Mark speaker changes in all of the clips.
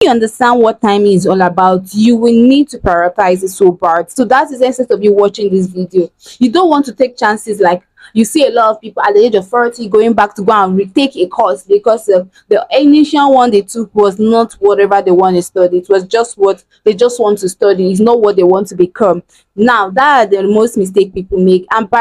Speaker 1: You understand what time is all about, you will need to prioritize this whole part. So that is the essence of you watching this video. You don't want to take chances like you see a lot of people at the age of 40 going back to go and retake a course because the initial one they took was not whatever they want to study. It was just what they just want to study. It's not what they want to become. Now that are the most mistake people make. And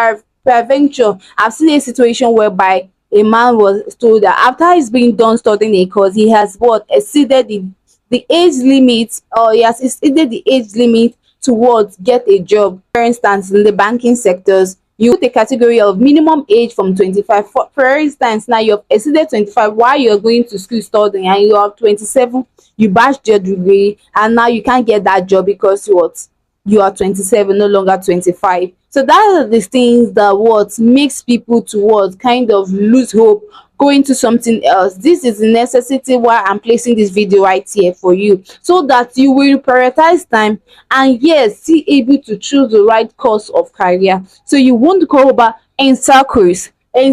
Speaker 1: peradventure, I've seen a situation whereby a man was told that after he's been done studying a course, he has what exceeded the age limit, or he has exceeded the age limit towards get a job. For instance, in the banking sectors, you put a category of minimum age from 25. For instance, now you've exceeded 25 while you're going to school studying, and you are 27, you batched your degree, and now you can't get that job because you are 27, no longer 25. So that are the things that what makes people towards kind of lose hope, go into something else. This is the necessity why I'm placing this video right here for you, so that you will prioritize time and yes, see able to choose the right course of career. So you won't go over in circles and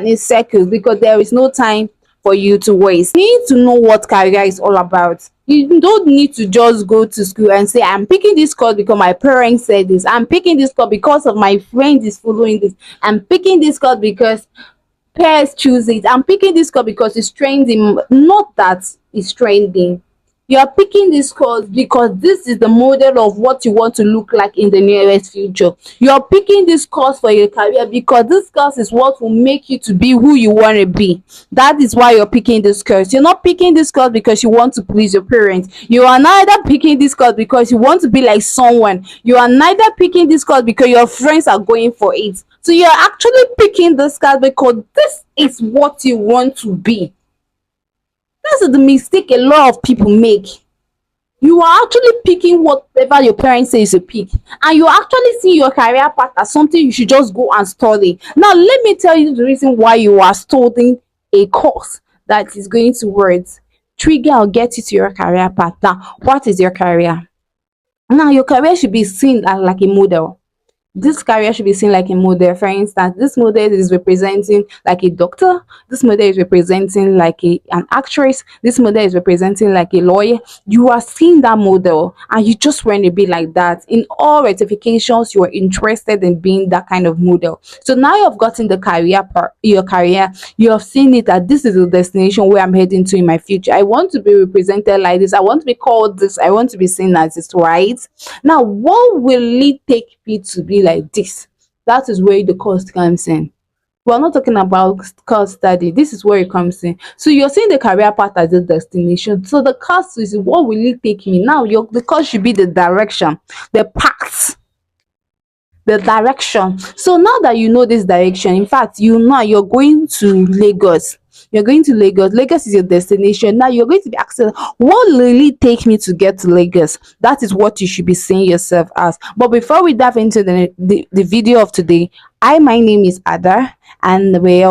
Speaker 1: in circles, because there is no time for you to waste. You need to know what career is all about. You don't need to just go to school and say, I'm picking this course because my parents said this. I'm picking this course because of my friend is following this. I'm picking this course because peers choose it. I'm picking this course because it's trending. Not that it's trending. You are picking this course because this is the model of what you want to look like in the nearest future. You are picking this course for your career because this course is what will make you to be who you want to be. That is why you're picking this course. You're not picking this course because you want to please your parents. You are neither picking this course because you want to be like someone. You are neither picking this course because your friends are going for it. So you're actually picking this course because this is what you want to be. That's the mistake a lot of people make. You are actually picking whatever your parents say is a pick, and you actually see your career path as something you should just go and study. Now let me tell you the reason why you are studying a course that is going towards trigger or get you to your career path. Now what is your career? Now your career should be seen as like a model. This career should be seen like a model. For instance, this model is representing like a doctor, this model is representing like an actress, this model is representing like a lawyer. You are seeing that model and you just want to be like that. In all rectifications, you are interested in being that kind of model. So now you've gotten the career part, your career, you have seen it that this is the destination where I'm heading to in my future. I want to be represented like this, I want to be called this, I want to be seen as this, right? Now what will it take me to be like this? That is where the cost comes in. We're not talking about cost study. This is where it comes in. So you're seeing the career path as the destination. So the cost is what will it take me? Now the cost should be the direction, the path, the direction. So now that you know this direction, in fact, you know you're going to Lagos. You're going to Lagos. Lagos is your destination. Now you're going to be asking, what will it take me to get to Lagos? That is what you should be seeing yourself as. But before we dive into the video of today, my name is Ada, and we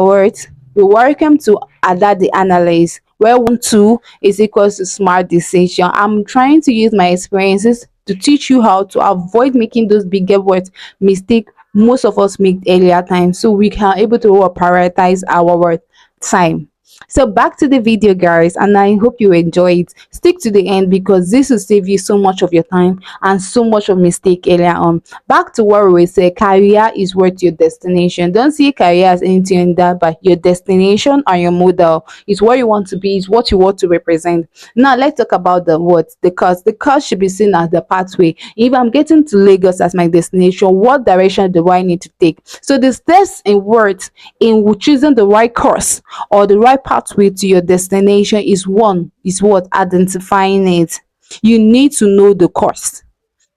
Speaker 1: welcome to Ada the Analyst, where 1 2 is equals to smart decision. I'm trying to use my experiences to teach you how to avoid making those bigger words mistake most of us make earlier times, so we can able to prioritize our word time. So back to the video, guys, and I hope you enjoy it. Stick to the end because this will save you so much of your time and so much of mistake earlier on. Back to what we say, career is worth your destination. Don't see career as anything in that, but your destination and your model is what you want to be, is what you want to represent. Now let's talk about the what, the cost. The cost should be seen as the pathway. If I'm getting to Lagos as my destination, what direction do I need to take? So the steps in words in choosing the right course or the right pathway to your destination is what identifying it. You need to know the course.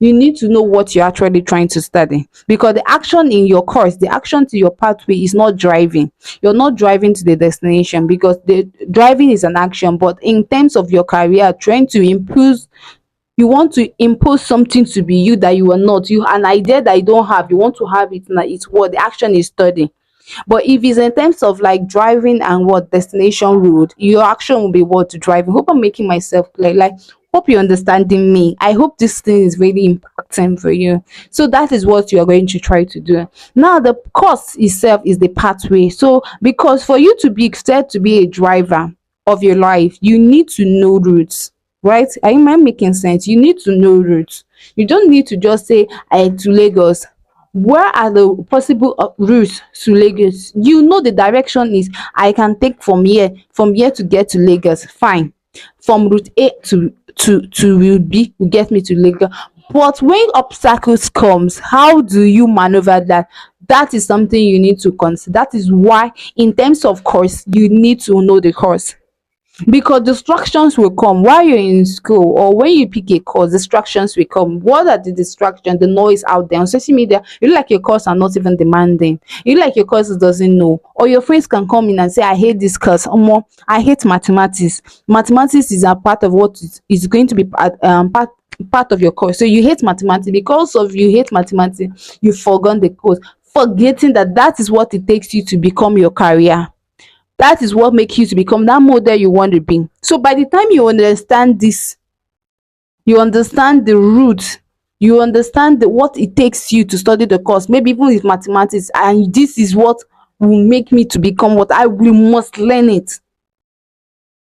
Speaker 1: You need to know what you're actually trying to study, because the action in your course, the action to your pathway is not driving. You're not driving to the destination, because the driving is an action. But in terms of your career, trying to impose, you want to impose something to be you that you are not, you an idea that you don't have, you want to have it now. It's what the action is studying. But if it's in terms of like driving and what destination road, your action will be what to drive. I hope I'm making myself clear. Like, hope you're understanding me. I hope this thing is really important for you. So that is what you are going to try to do. Now the course itself is the pathway. So because for you to be said to be a driver of your life, you need to know routes. right? Am I making sense? You need to know routes. You don't need to just say I to Lagos. Where are the possible routes to Lagos? You know the direction is I can take from here to get to Lagos. Fine. From route A to route B will get me to Lagos. But when obstacles comes, how do you maneuver that? That is something you need to consider. That is why in terms of course, you need to know the course, because distractions will come while you're in school or when you pick a course. Distractions will come. What are the distractions? The noise out there on social media. You look like your course are not even demanding. You look like your course doesn't know, or your friends can come in and say I hate this course. I hate mathematics. Mathematics is a part of what is going to be part of your course. So you hate mathematics. Because of you hate mathematics, you forgot the course, forgetting that that is what it takes you to become your career. That is what makes you to become that model you want to be. So by the time you understand this, you understand the root, you understand what it takes you to study the course, maybe even with mathematics, and this is what will make me to become what I will must learn it.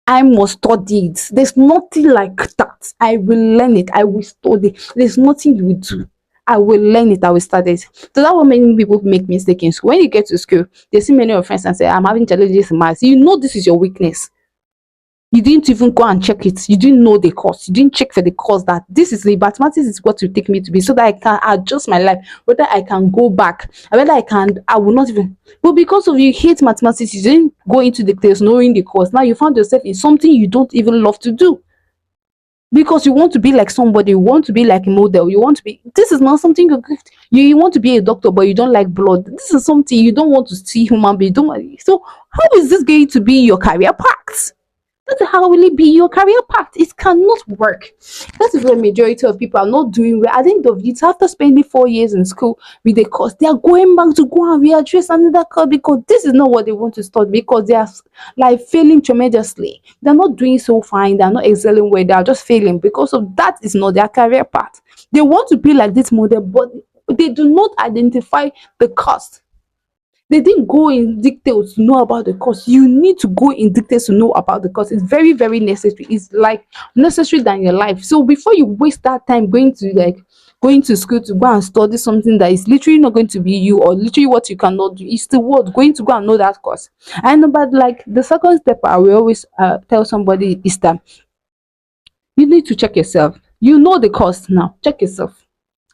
Speaker 1: I must study it. There's nothing like that. I will learn it. I will study. There's nothing you will do. I will learn it. I will study it. So that's what many people make mistake in school. When you get to school, they see many of your friends and say, I'm having challenges in maths. You know this is your weakness. You didn't even go and check it. You didn't know the course. You didn't check for the course that this is the mathematics is what you take me to be, so that I can adjust my life, whether I can go back, whether I will not even. But because of you hate mathematics, you didn't go into the class knowing the course. Now you found yourself in something you don't even love to do, because you want to be like somebody, you want to be like a model, you want to be. This is not something you want to be a doctor, but you don't like blood. This is something you don't want to see human being. You don't want, so how is this going to be your career path? That's how will it be your career path? It cannot work. That is where majority of people are not doing well. At the end of it, after spending 4 years in school with a course, they are going back to go and readdress another course, because this is not what they want to study, because they are like failing tremendously. They're not doing so fine, they're not excelling well, they are just failing because of that is not their career path. They want to be like this model, but they do not identify the cost. They didn't go in details to know about the course. You need to go in details to know about the course. It's very, very necessary. It's like necessary than your life. So before you waste that time going to school to go and study something that is literally not going to be you, or literally what you cannot do, it's the word going to go and know that course. I know, but like the second step I will always tell somebody is that you need to check yourself. You know the course now. Check yourself.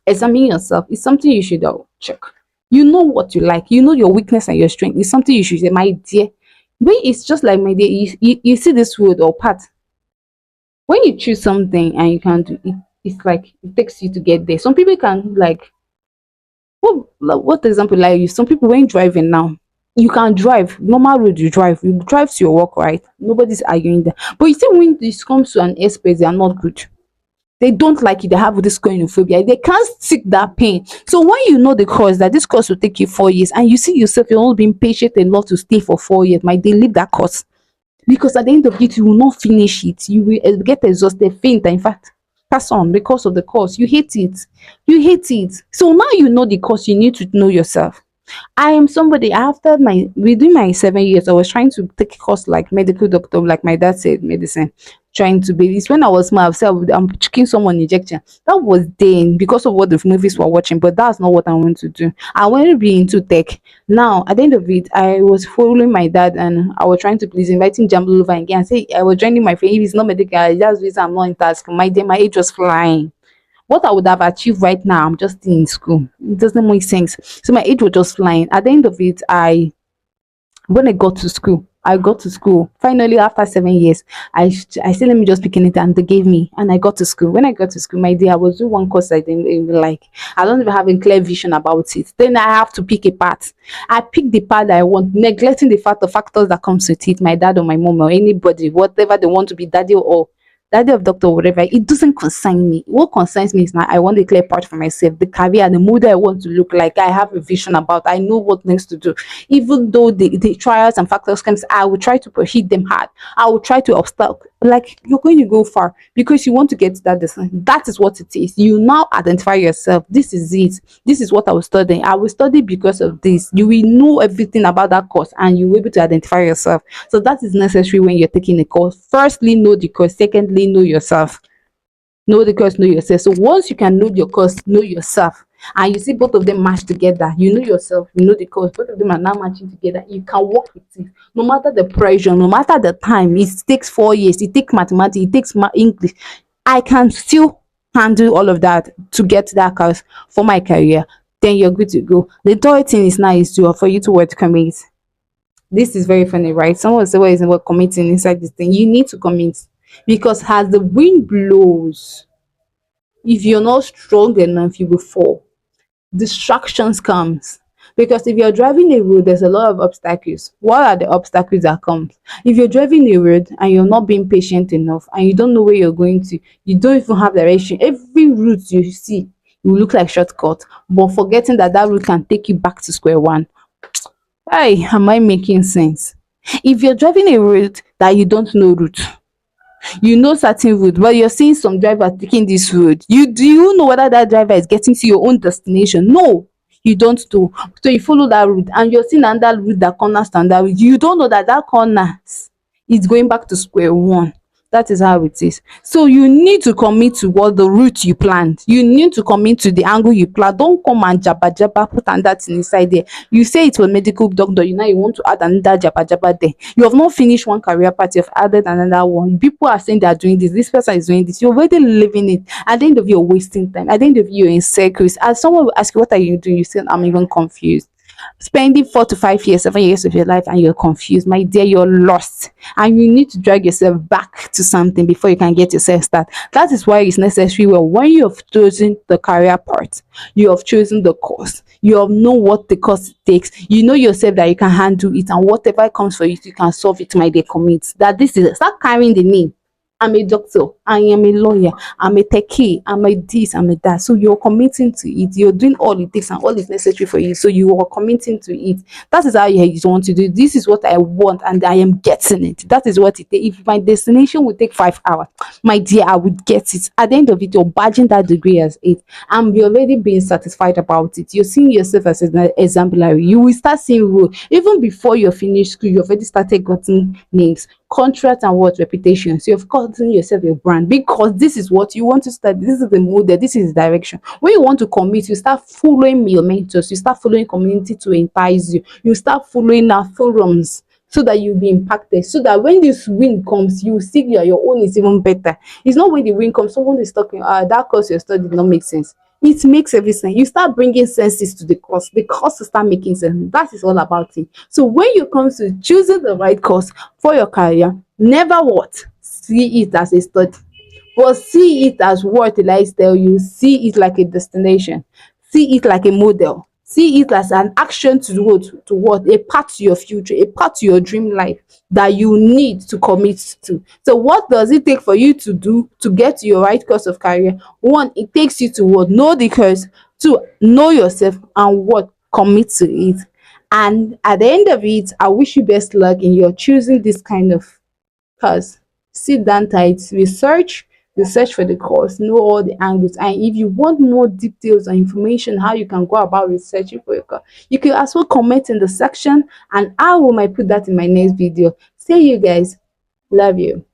Speaker 1: Examine yourself. It's something you should check. You know what you like. You know your weakness and your strength. It's something you should say, my dear. When it's just like my dear, you see this word or part. When you choose something and you can do it, it's like it takes you to get there. Some people can like what example like you. Some people when driving now, you can drive normal road. You drive to your work, right? Nobody's arguing that. But you see, when this comes to an express, they are not good. They don't like it. They have this phobia. They can't stick that pain. So when you know the course, that this course will take you 4 years, and you see yourself, you're not being patient enough to stay for 4 years, my dear, leave that course. Because at the end of it, you will not finish it. You will get exhausted, faint, and in fact, pass on because of the course. You hate it. You hate it. So now you know the course, you need to know yourself. I am somebody after my within my 7 years, I was trying to take a course like medical doctor, like my dad said, medicine. Trying to be it's when I was small, I said I'm checking someone injection. That was then because of what the movies were watching, but that's not what I want to do. I want to be into tech. Now, at the end of it, I was following my dad and I was trying to please inviting Jamble over again and say I was joining my friend. If it's not medical, that's the reason I'm not in task. My day, my age was flying. What I would have achieved right now, I'm just in school. It doesn't make sense. So my age was just flying. At the end of it, when I got to school. Finally, after 7 years, I said, let me just pick it, and they gave me, and I got to school. When I got to school, my dear, I was doing one course I didn't even like. I don't even have a clear vision about it. Then I have to pick a part. I pick the part that I want, neglecting the factors that comes with it. My dad or my mom or anybody, whatever they want to be, daddy of doctor or whatever, it doesn't concern me. What concerns me is now I want a clear part for myself, the career, the model I want to look like. I have a vision about. I know what next to do. Even though the trials and factors comes, I will try to hit them hard. I will try to like you're going to go far because you want to get to that destination. That is what it is. You now identify yourself. This is it. This is what I was studying. I will study because of this. You will know everything about that course and you will be able to identify yourself. So that is necessary when you're taking a course. Firstly, know the course. Secondly, know yourself. Know the course, know yourself. So once you can know your course, know yourself, and you see both of them match together, you know yourself, you know the course, both of them are now matching together, you can work with it. No matter the pressure, no matter the time, it takes 4 years, it takes mathematics, it takes English. I can still handle all of that to get to that course for my career. Then you're good to go. The third thing is now is to for you to work commit. This is very funny, right? Someone will say, what is about committing inside this thing? You need to commit because as the wind blows, if you're not strong enough, you will fall. Distractions comes because if you're driving a road, there's a lot of obstacles. What are the obstacles that comes? If you're driving a road and you're not being patient enough and you don't know where you're going to, you don't even have direction. Every route you see will look like shortcut, but forgetting that that route can take you back to square one. Hey, am I making sense? If you're driving a road that you don't know route, you know certain route but you're seeing some driver taking this road, you know whether that driver is getting to your own destination? No, you don't know. So you follow that route and you're seeing another route that corners to another route. You don't know that that corner is going back to square one. That is how it is. So you need to commit to what the route you planned. You need to commit to the angle you plan. Don't come and jabba jabba put another thing inside there. You say it was medical doctor, you know you want to add another jabba jabba there. You have not finished one career path, you've added another one. People are saying they are doing this person is doing this. You're already living it. At the end of it, you're wasting time. At the end of it, you're in circles. As someone will ask you, what are you doing? You say, I'm even confused. Spending 4 to 5 years, 7 years of your life and you're confused, my dear, you're lost. And you need to drag yourself back to something before you can get yourself started. That is why it's necessary. Well, when you have chosen the career part, you have chosen the course, you have know what the course takes, you know yourself that you can handle it, and whatever comes for you, you can solve it, my dear, commit. That this is start carrying the name. I'm a doctor, I am a lawyer, I'm a techie, I'm a this, I'm a that. So you're committing to it. You're doing all it takes and all is necessary for you. So you are committing to it. That is how you want to do. This is what I want and I am getting it. That is what it takes. If my destination would take 5 hours, my dear, I would get it. At the end of it, you're badging that degree as it. And you're already being satisfied about it. You're seeing yourself as an exemplary. You will start seeing role. Even before you're finished school, you've already started getting names, contract and what reputation. So you've gotten yourself a brand because this is what you want to start. This is the model, this is the direction. When you want to commit, you start following your mentors, you start following community to entice you, you start following our forums so that you'll be impacted, so that when this win comes, you see your own is even better. It's not when the win comes, someone is talking, that course you studied did not make sense. It makes everything. You start bringing senses to the course will start making sense. That is all about it. So when you come to choosing the right course for your career, never what see it as a study, but see it as what a lifestyle. You see it like a destination, see it like a model, see it as an action to what a part to your future, a part to your dream life that you need to commit to. So what does it take for you to do to get to your right course of career? One, it takes you to what know the course. Two, know yourself and what commit to it. And at the end of it, I wish you best luck in your choosing this kind of course. Sit down tight, research for the course, know all the angles. And if you want more details or information how you can go about researching for your course, you can also comment in the section and I will might put that in my next video. See you guys. Love you.